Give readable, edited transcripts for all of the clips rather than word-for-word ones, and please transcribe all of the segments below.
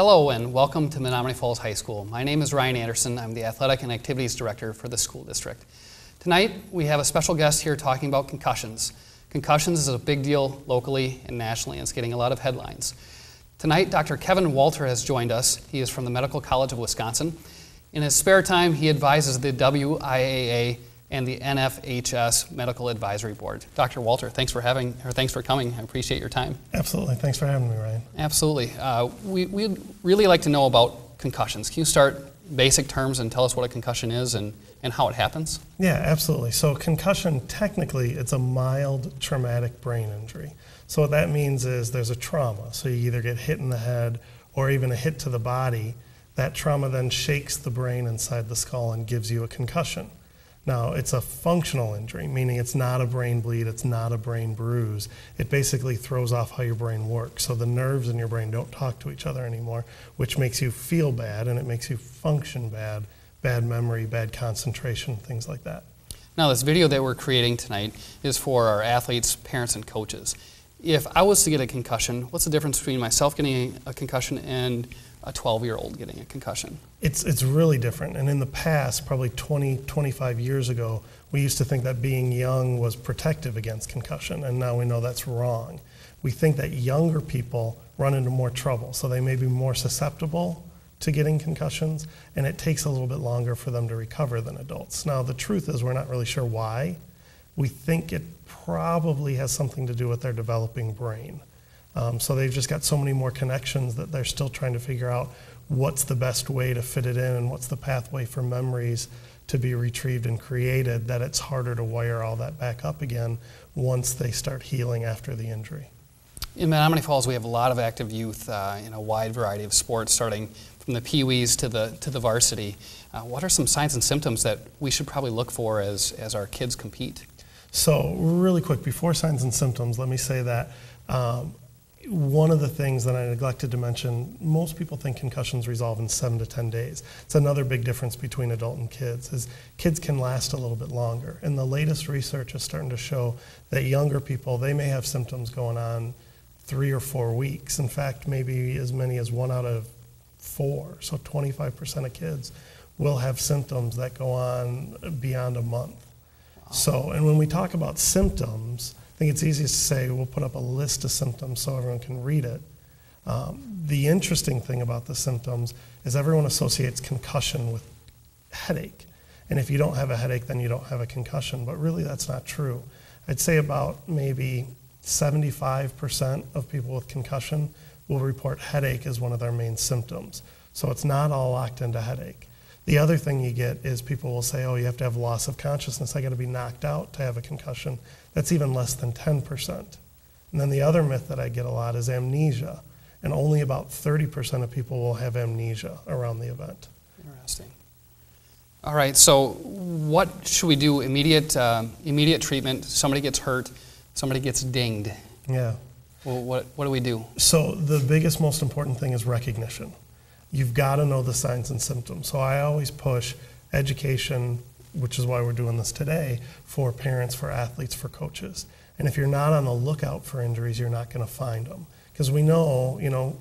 Hello and welcome to Menominee Falls High School. My name is Ryan Anderson. I'm the Athletic and Activities Director for the school district. Tonight we have a special guest here talking about concussions. Concussions is a big deal locally and nationally, and it's getting a lot of headlines. Tonight Dr. Kevin Walter has joined us. He is from the Medical College of Wisconsin. In his spare time he advises the WIAA and the NFHS Medical Advisory Board. Dr. Walter, thanks for coming. I appreciate your time. Absolutely. Thanks for having me, Ryan. Absolutely. We'd really like to know about concussions. Can you start basic terms and tell us what a concussion is and how it happens? Yeah, absolutely. So concussion, technically, it's a mild traumatic brain injury. So what that means is there's a trauma. So you either get hit in the head or even a hit to the body. That trauma then shakes the brain inside the skull and gives you a concussion. Now, it's a functional injury, meaning it's not a brain bleed, it's not a brain bruise. It basically throws off how your brain works. So the nerves in your brain don't talk to each other anymore, which makes you feel bad and it makes you function bad, bad memory, bad concentration, things like that. Now, this video that we're creating tonight is for our athletes, parents, and coaches. If I was to get a concussion, what's the difference between myself getting a concussion and a 12-year-old getting a concussion? It's really different. And in the past, probably 20, 25 years ago, we used to think that being young was protective against concussion, and now we know that's wrong. We think that younger people run into more trouble, so they may be more susceptible to getting concussions, and it takes a little bit longer for them to recover than adults. Now, the truth is we're not really sure why. We think it probably has something to do with their developing brain. So they've just got so many more connections that they're still trying to figure out what's the best way to fit it in and what's the pathway for memories to be retrieved and created, that it's harder to wire all that back up again once they start healing after the injury. In Menominee Falls, we have a lot of active youth in a wide variety of sports, starting from the pee-wees to the varsity. What are some signs and symptoms that we should probably look for as our kids compete? So really quick, before signs and symptoms, let me say that one of the things that I neglected to mention, most people think concussions resolve in 7 to 10 days. It's another big difference between adult and kids, is kids can last a little bit longer. And the latest research is starting to show that younger people, they may have symptoms going on 3 or 4 weeks. In fact, maybe as many as 1 out of 4. So 25% of kids will have symptoms that go on beyond a month. Wow. So, and when we talk about symptoms, I think it's easiest to say we'll put up a list of symptoms so everyone can read it. The interesting thing about the symptoms is everyone associates concussion with headache. And if you don't have a headache, then you don't have a concussion. But really, that's not true. I'd say about maybe 75% of people with concussion will report headache as one of their main symptoms. So it's not all locked into headache. The other thing you get is people will say, oh, you have to have loss of consciousness. I got to be knocked out to have a concussion. That's even less than 10%. And then the other myth that I get a lot is amnesia. And only about 30% of people will have amnesia around the event. Interesting. All right, so what should we do? Immediate treatment, somebody gets hurt, somebody gets dinged. Yeah. Well, what do we do? So the biggest, most important thing is recognition. You've got to know the signs and symptoms. So I always push education, which is why we're doing this today, for parents, for athletes, for coaches. And if you're not on the lookout for injuries, you're not going to find them. Because we know,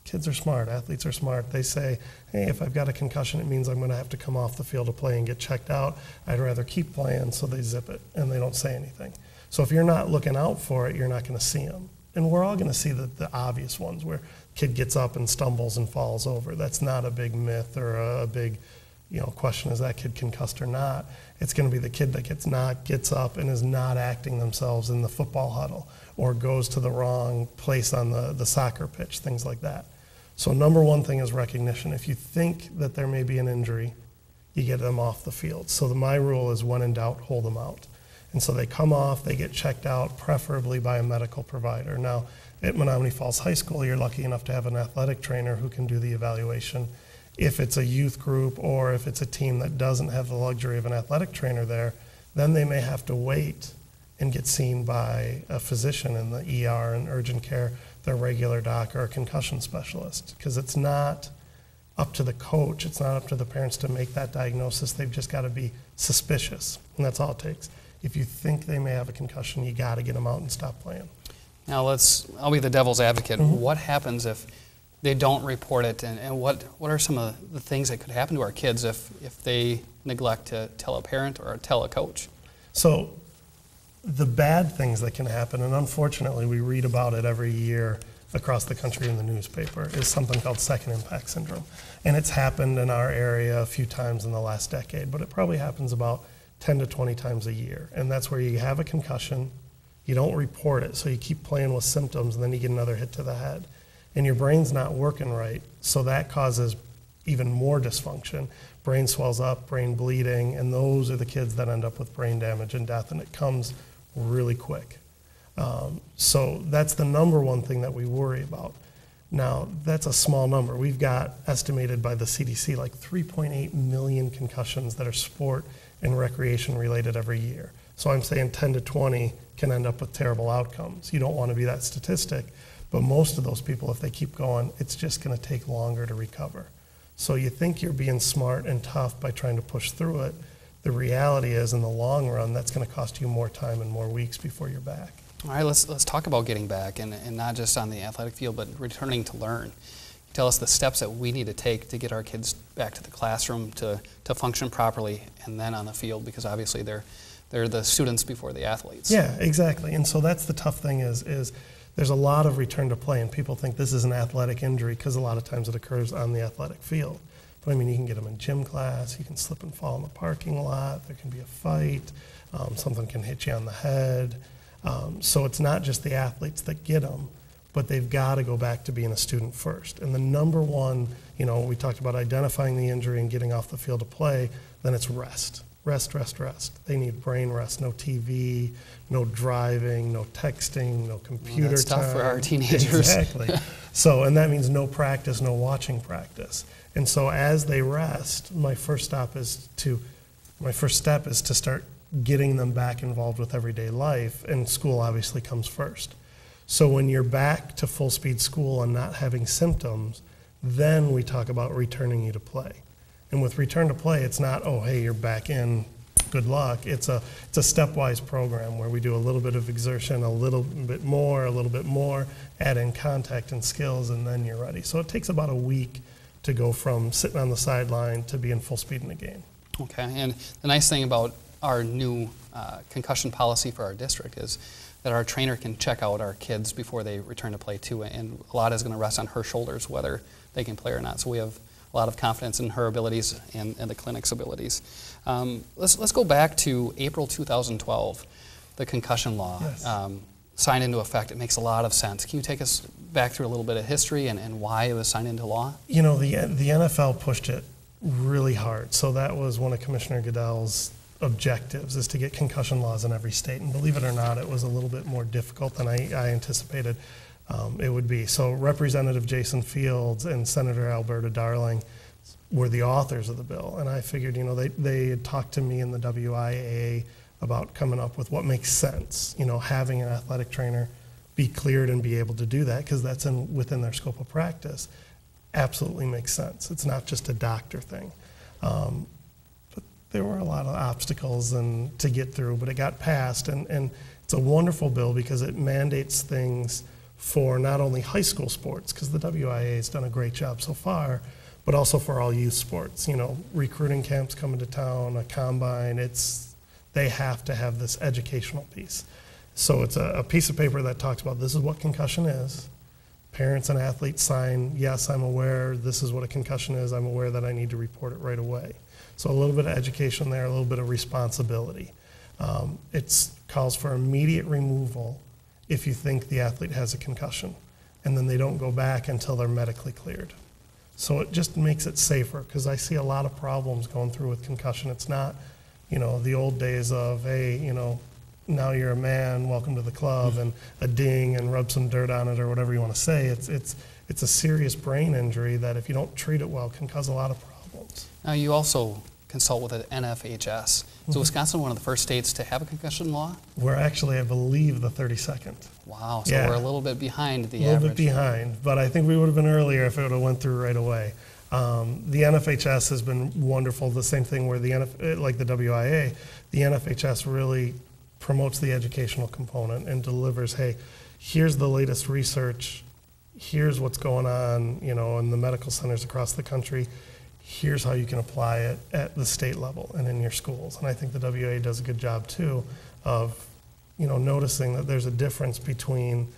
kids are smart, athletes are smart. They say, hey, if I've got a concussion, it means I'm going to have to come off the field to play and get checked out. I'd rather keep playing, so they zip it, and they don't say anything. So if you're not looking out for it, you're not going to see them. And we're all going to see the obvious ones where kid gets up and stumbles and falls over. That's not a big myth or a big question, is that kid concussed or not? It's going to be the kid that gets knocked, gets up, and is not acting themselves in the football huddle or goes to the wrong place on the soccer pitch, things like that. So number one thing is recognition. If you think that there may be an injury, you get them off the field. So my rule is when in doubt, hold them out. And so they come off, they get checked out, preferably by a medical provider. Now, at Menominee Falls High School, you're lucky enough to have an athletic trainer who can do the evaluation. If it's a youth group or if it's a team that doesn't have the luxury of an athletic trainer there, then they may have to wait and get seen by a physician in the ER and urgent care, their regular doc or a concussion specialist. Because it's not up to the coach, it's not up to the parents to make that diagnosis. They've just got to be suspicious, and that's all it takes. If you think they may have a concussion, you got to get them out and stop playing. Now I'll be the devil's advocate. Mm-hmm. What happens if they don't report it, and what are some of the things that could happen to our kids if they neglect to tell a parent or tell a coach? So the bad things that can happen, and unfortunately we read about it every year across the country in the newspaper, is something called second impact syndrome. And it's happened in our area a few times in the last decade, but it probably happens about 10 to 20 times a year. And that's where you have a concussion, you don't report it, so you keep playing with symptoms, and then you get another hit to the head. And your brain's not working right, so that causes even more dysfunction. Brain swells up, brain bleeding, and those are the kids that end up with brain damage and death, and it comes really quick. So that's the number one thing that we worry about. Now, that's a small number. We've got estimated by the CDC like 3.8 million concussions that are sport and recreation related every year. So I'm saying 10 to 20 can end up with terrible outcomes. You don't want to be that statistic, but most of those people, if they keep going, it's just going to take longer to recover. So you think you're being smart and tough by trying to push through it. The reality is, in the long run, that's going to cost you more time and more weeks before you're back. All right, let's talk about getting back, and not just on the athletic field, but returning to learn. Tell us the steps that we need to take to get our kids back to the classroom to function properly, and then on the field, because obviously they're the students before the athletes. Yeah, exactly. And so that's the tough thing is there's a lot of return to play, and people think this is an athletic injury because a lot of times it occurs on the athletic field. But I mean, you can get them in gym class, you can slip and fall in the parking lot, there can be a fight, something can hit you on the head. So it's not just the athletes that get them, but they've got to go back to being a student first. And the number one, we talked about identifying the injury and getting off the field to play, then it's rest. Rest, rest, rest. They need brain rest, no TV, no driving, no texting, no computer that's time. Tough for our teenagers. Exactly. So, and that means no practice, no watching practice. And so as they rest, my first step is to start getting them back involved with everyday life, and school obviously comes first. So when you're back to full speed school and not having symptoms, then we talk about returning you to play. And with return to play, it's not, oh, hey, you're back in, good luck. It's a stepwise program where we do a little bit of exertion, a little bit more, add in contact and skills, and then you're ready. So it takes about a week to go from sitting on the sideline to being full speed in the game. Okay, and the nice thing about our new concussion policy for our district is that our trainer can check out our kids before they return to play too, and a lot is going to rest on her shoulders whether they can play or not. So we have a lot of confidence in her abilities and the clinic's abilities. Let's go back to April 2012, the concussion law. Yes. Signed into effect. It makes a lot of sense. Can you take us back through a little bit of history and why it was signed into law? The NFL pushed it really hard. So that was one of Commissioner Goodell's objectives, is to get concussion laws in every state. And believe it or not, it was a little bit more difficult than I anticipated it would be. So Representative Jason Fields and Senator Alberta Darling were the authors of the bill. And I figured, they had talked to me in the WIAA about coming up with what makes sense, having an athletic trainer be cleared and be able to do that, because that's within their scope of practice, absolutely makes sense. It's not just a doctor thing. But there were a lot of obstacles to get through, but it got passed, and it's a wonderful bill because it mandates things for not only high school sports, because the WIAA has done a great job so far, but also for all youth sports. Recruiting camps coming to town, a combine, they have to have this educational piece. So it's a piece of paper that talks about this is what concussion is. Parents and athletes sign, yes, I'm aware this is what a concussion is. I'm aware that I need to report it right away. So a little bit of education there, a little bit of responsibility. It calls for immediate removal if you think the athlete has a concussion, and then they don't go back until they're medically cleared. So it just makes it safer, because I see a lot of problems going through with concussion. It's not, the old days of, hey, now you're a man, welcome to the club, and a ding and rub some dirt on it or whatever you want to say. It's a serious brain injury that if you don't treat it well can cause a lot of problems. Now you also consult with the NFHS. So Wisconsin one of the first states to have a concussion law? We're actually, I believe, the 32nd. Wow, so we're a little bit behind the average. A little bit behind, but I think we would have been earlier if it would have went through right away. The NFHS has been wonderful. The same thing where like the WIA, the NFHS really promotes the educational component and delivers, hey, here's the latest research, here's what's going on, in the medical centers across the country. Here's how you can apply it at the state level and in your schools. And I think the WA does a good job too of, noticing that there's a difference between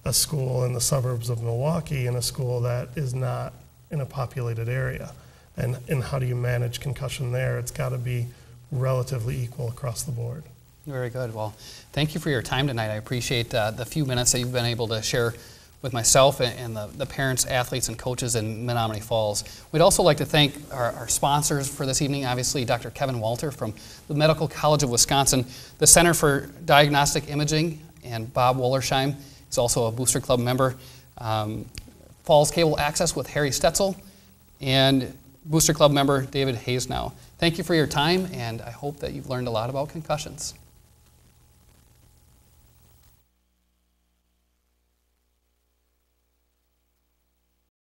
a school in the suburbs of Milwaukee and a school that is not in a populated area. And how do you manage concussion there? It's got to be relatively equal across the board. Very good. Well, thank you for your time tonight. I appreciate the few minutes that you've been able to share with myself and the parents, athletes, and coaches in Menominee Falls. We'd also like to thank our sponsors for this evening, obviously Dr. Kevin Walter from the Medical College of Wisconsin, the Center for Diagnostic Imaging, and Bob Wollersheim is also a Booster Club member, Falls Cable Access with Harry Stetzel, and Booster Club member David Hayes now. Thank you for your time, and I hope that you've learned a lot about concussions.